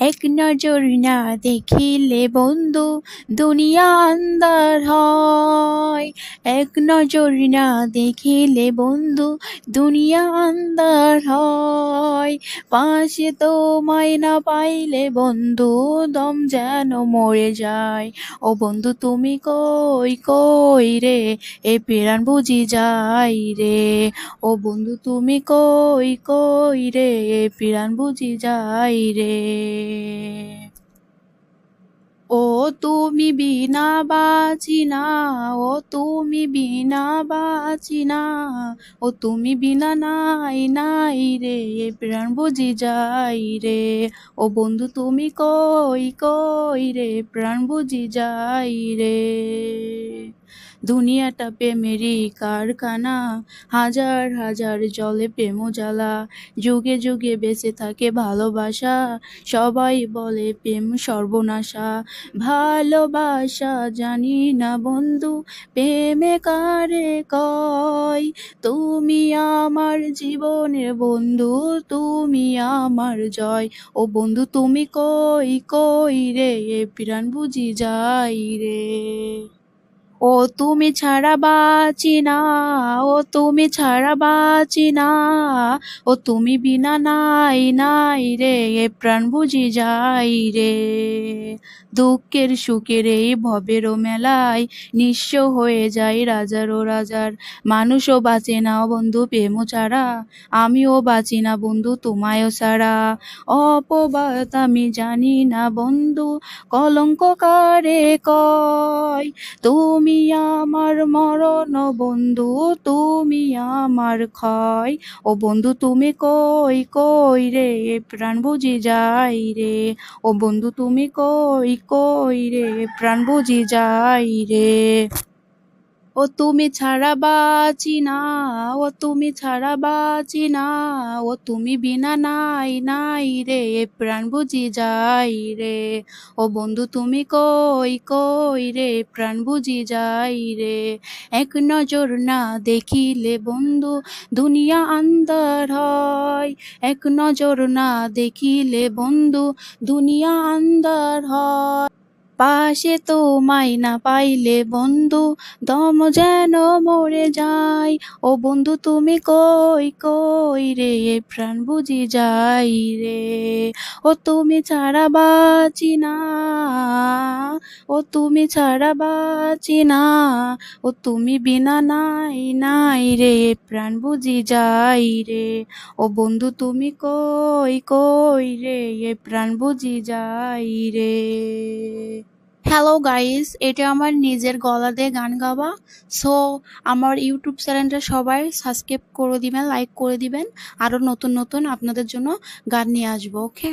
এক নজর না দেখিলে বন্ধু দুনিয়া আন্ধার হয়। এক নজর না দেখিলে বন্ধু দুনিয়া আন্ধার হয়। পাশে তোমায় না পাইলে বন্ধু দম যেন মরে যায়। ও বন্ধু তুমি কই কই রে, এ প্রাণ বুঝি যাই রে। ও বন্ধু তুমি কই কই রে, এ প্রাণ বুঝি যাই রে। ও তুমি বিনা বাঁচি না, ও তুমি বিনা বাঁচি না, ও তুমি বিনা নাই নাই রে, এ প্রাণ বুঝি যাই রে। ও বন্ধু তুমি কই কই রে, প্রাণ বুঝি যাই রে। দুনিয়াটা প্রেমেরই কারখানা, হাজার হাজার জলে প্রেম জ্বালা, যুগে যুগে বেঁচে থাকে ভালোবাসা, সবাই বলে প্রেম সর্বনাশা। ভালোবাসা জানি না বন্ধু, প্রেমে কারে কয়। তুমি আমার জীবনের বন্ধু, তুমি আমার জয়। ও বন্ধু তুমি কই কই রে, এ প্রাণ বুঝি যাই রে। ও তুমি ছাড়া বাঁচি না, ও তুমি ছাড়া বাঁচি না, ও তুমি বিনা নাই নাই রে, এ প্রাণ বুঝি যাই রে। দুঃখের সুখের এই ভবের মেলায় নিঃস্ব হয়ে যায় রাজারও রাজার। মানুষও বাঁচে না বন্ধু প্রেম ছাড়া, আমিও বাঁচি না বন্ধু তোমায়ও ছাড়া। অপবাদ আমি জানি না বন্ধু, কলঙ্ক কারে কয়। তুমি আমার মরণ বন্ধু, তুমি আমার ক্ষয়। ও বন্ধু তুমি কই কই রে, এ প্রাণ বুঝি যাই রে। ও বন্ধু তুমি কই কই রে, প্রাণ বুঝি যাই রে। ও তুমি ছাড়া বাঁচি না, ও তুমি ছাড়া বাঁচি না, ও তুমি বিনা নাই নাই রে, এ প্রাণ বুঝি যাই রে। ও বন্ধু তুমি কই কই রে, প্রাণ বুঝি যাই রে। এক নজর না দেখিলে বন্ধু দুনিয়া আন্ধার হয়। এক নজর না দেখিলে বন্ধু দুনিয়া আন্ধার হয়। পাশে তোমায় না পাইলে বন্ধু দম যেন মরে যায়। ও বন্ধু তুমি কই কই রে, এ প্রাণ বুঝি যাই রে। ও তুমি ছাড়া বাঁচি না, ও তুমি ছাড়া বাঁচি না, ও তুমি বিনা নাই নাই রে, এ প্রাণ বুঝি যাই রে। ও বন্ধু তুমি কই কই রে, এ প্রাণ বুঝি যাই রে। হ্যালো গাইস, এটা আমার নিজের গলা দিয়ে গান গাওয়া। সো আমার ইউটিউব চ্যানেলটা সবাই সাবস্ক্রাইব করে দিবেন, লাইক করে দিবেন। আরও নতুন নতুন আপনাদের জন্য গান নিয়ে আসবো, ওকে।